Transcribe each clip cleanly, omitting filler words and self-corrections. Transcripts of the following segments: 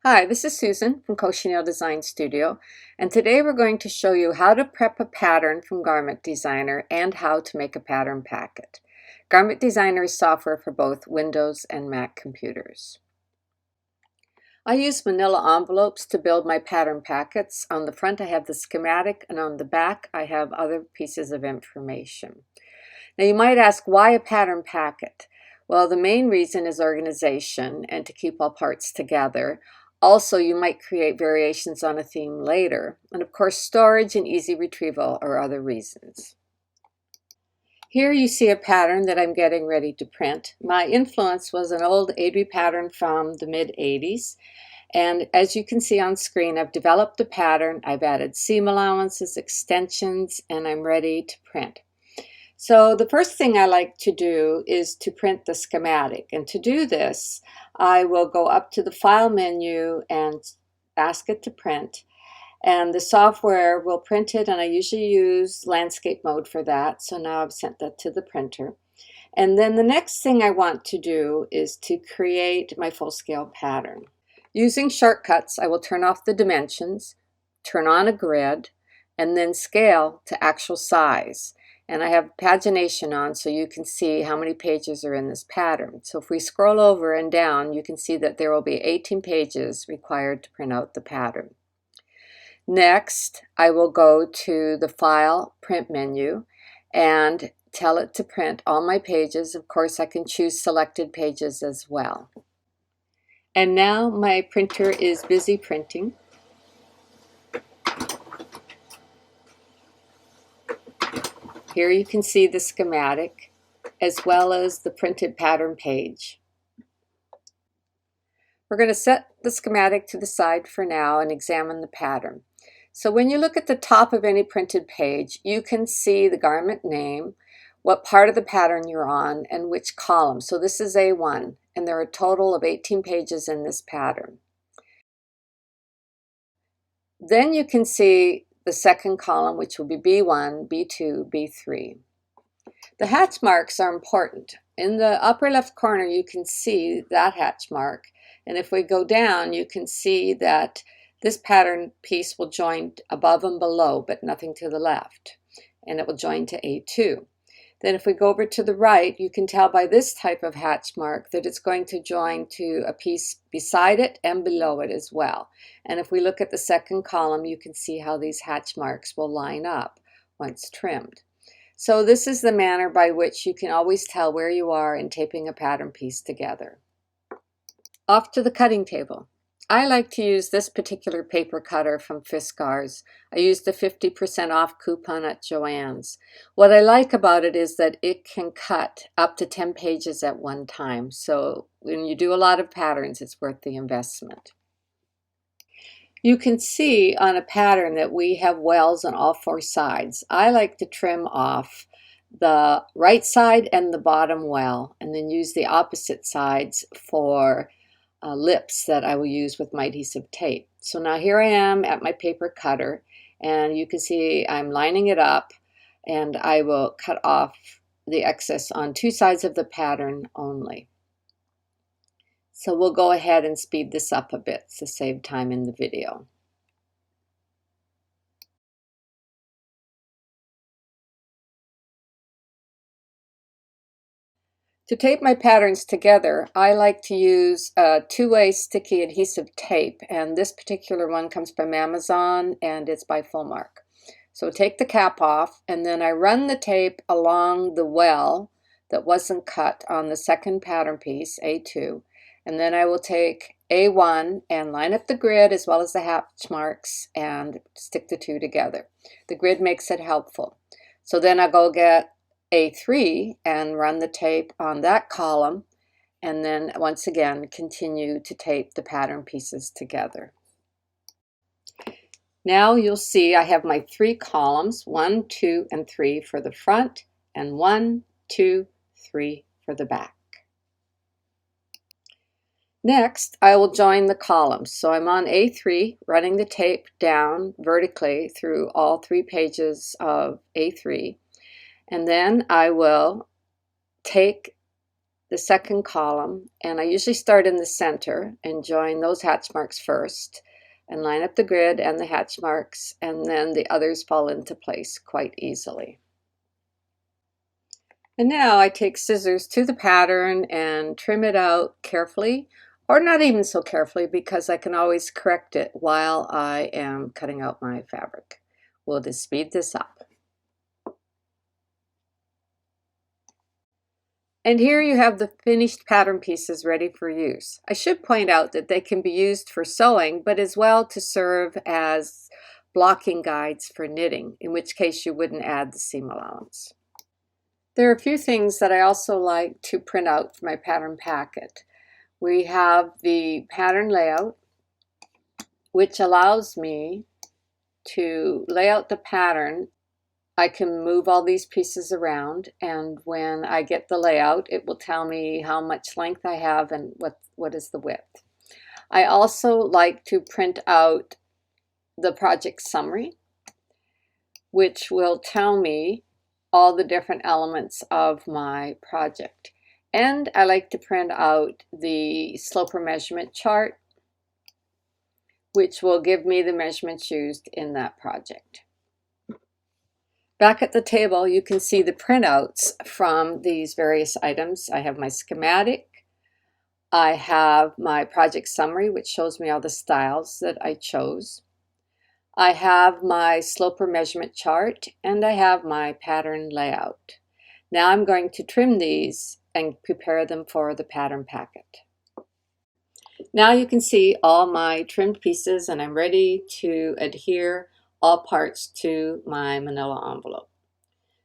Hi, this is Susan from Crochet Design Studio, and today we're going to show you how to prep a pattern from Garment Designer and how to make a pattern packet. Garment Designer is software for both Windows and Mac computers. I use manila envelopes to build my pattern packets. On the front I have the schematic, and on the back I have other pieces of information. Now you might ask, why a pattern packet? Well, the main reason is organization and to keep all parts together. Also, you might create variations on a theme later. And of course, storage and easy retrieval are other reasons. Here you see a pattern that I'm getting ready to print. My influence was an old Adri pattern from the mid-80s. And as you can see on screen, I've developed the pattern, I've added seam allowances, extensions, and I'm ready to print. So the first thing I like to do is to print the schematic. And to do this, I will go up to the File menu and ask it to print. And the software will print it, and I usually use landscape mode for that. So now I've sent that to the printer. And then the next thing I want to do is to create my full-scale pattern. Using shortcuts, I will turn off the dimensions, turn on a grid, and then scale to actual size. And I have pagination on so you can see how many pages are in this pattern. So if we scroll over and down, you can see that there will be 18 pages required to print out the pattern. Next, I will go to the File Print menu and tell it to print all my pages. Of course, I can choose selected pages as well. And now my printer is busy printing. Here you can see the schematic as well as the printed pattern page. We're going to set the schematic to the side for now and examine the pattern. So when you look at the top of any printed page, you can see the garment name, what part of the pattern you're on, and which column. So this is A1, and there are a total of 18 pages in this pattern. Then you can see the second column, which will be B1, B2, B3. The hatch marks are important. In the upper left corner, you can see that hatch mark. And if we go down, you can see that this pattern piece will join above and below, but nothing to the left. And it will join to A2. Then if we go over to the right, you can tell by this type of hatch mark that it's going to join to a piece beside it and below it as well. And if we look at the second column, you can see how these hatch marks will line up once trimmed. So this is the manner by which you can always tell where you are in taping a pattern piece together. Off to the cutting table. I like to use this particular paper cutter from Fiskars. I used the 50% off coupon at Joann's. What I like about it is that it can cut up to 10 pages at one time. So when you do a lot of patterns, it's worth the investment. You can see on a pattern that we have wells on all four sides. I like to trim off the right side and the bottom well, and then use the opposite sides for lips that I will use with my adhesive tape. So now here I am at my paper cutter, and you can see I'm lining it up, and I will cut off the excess on two sides of the pattern only. So we'll go ahead and speed this up a bit to save time in the video. To tape my patterns together, I like to use a two-way sticky adhesive tape, and this particular one comes from Amazon and it's by Fullmark. So take the cap off, and then I run the tape along the well that wasn't cut on the second pattern piece, A2, and then I will take A1 and line up the grid as well as the hatch marks and stick the two together. The grid makes it helpful. So then I'll go get A3 and run the tape on that column, and then once again continue to tape the pattern pieces together. Now you'll see I have my three columns, 1, 2, and 3 for the front, and 1, 2, 3 for the back. Next, I will join the columns. So I'm on A3, running the tape down vertically through all 3 pages of A3. And then I will take the second column, and I usually start in the center and join those hatch marks first and line up the grid and the hatch marks, and then the others fall into place quite easily. And now I take scissors to the pattern and trim it out carefully, or not even so carefully, because I can always correct it while I am cutting out my fabric. We'll just speed this up. And here you have the finished pattern pieces ready for use. I should point out that they can be used for sewing, but as well to serve as blocking guides for knitting, in which case you wouldn't add the seam allowance. There are a few things that I also like to print out for my pattern packet. We have the pattern layout, which allows me to lay out the pattern. I can move all these pieces around, and when I get the layout, it will tell me how much length I have and what is the width. I also like to print out the project summary, which will tell me all the different elements of my project. And I like to print out the sloper measurement chart, which will give me the measurements used in that project. Back at the table, you can see the printouts from these various items. I have my schematic. I have my project summary, which shows me all the styles that I chose. I have my sloper measurement chart, and I have my pattern layout. Now I'm going to trim these and prepare them for the pattern packet. Now you can see all my trimmed pieces, and I'm ready to adhere all parts to my manila envelope.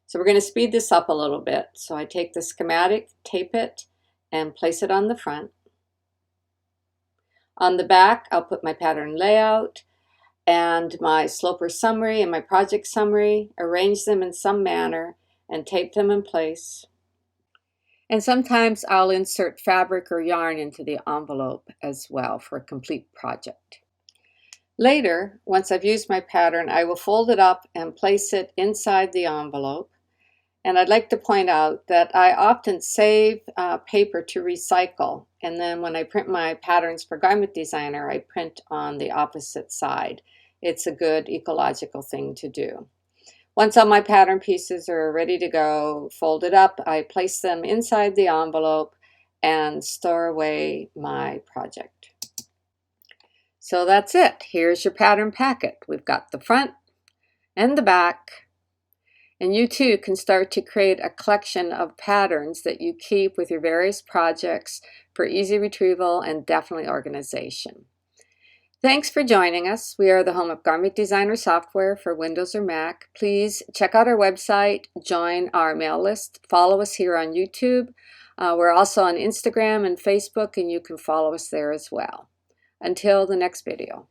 So we're going to speed this up a little bit. So I take the schematic, tape it, and place it on the front. On the back, I'll put my pattern layout and my sloper summary and my project summary, arrange them in some manner, and tape them in place. And sometimes I'll insert fabric or yarn into the envelope as well for a complete project. Later, once I've used my pattern, I will fold it up and place it inside the envelope. And I'd like to point out that I often save paper to recycle, and then when I print my patterns for Garment Designer, I print on the opposite side. It's a good ecological thing to do. Once all my pattern pieces are ready to go, folded up, I place them inside the envelope and store away my project. So that's it. Here's your pattern packet. We've got the front and the back, and you too can start to create a collection of patterns that you keep with your various projects for easy retrieval and definitely organization. Thanks for joining us. We are the home of Garment Designer software for Windows or Mac. Please check out our website, join our mail list, follow us here on YouTube. We're also on Instagram and Facebook, and you can follow us there as well. Until the next video.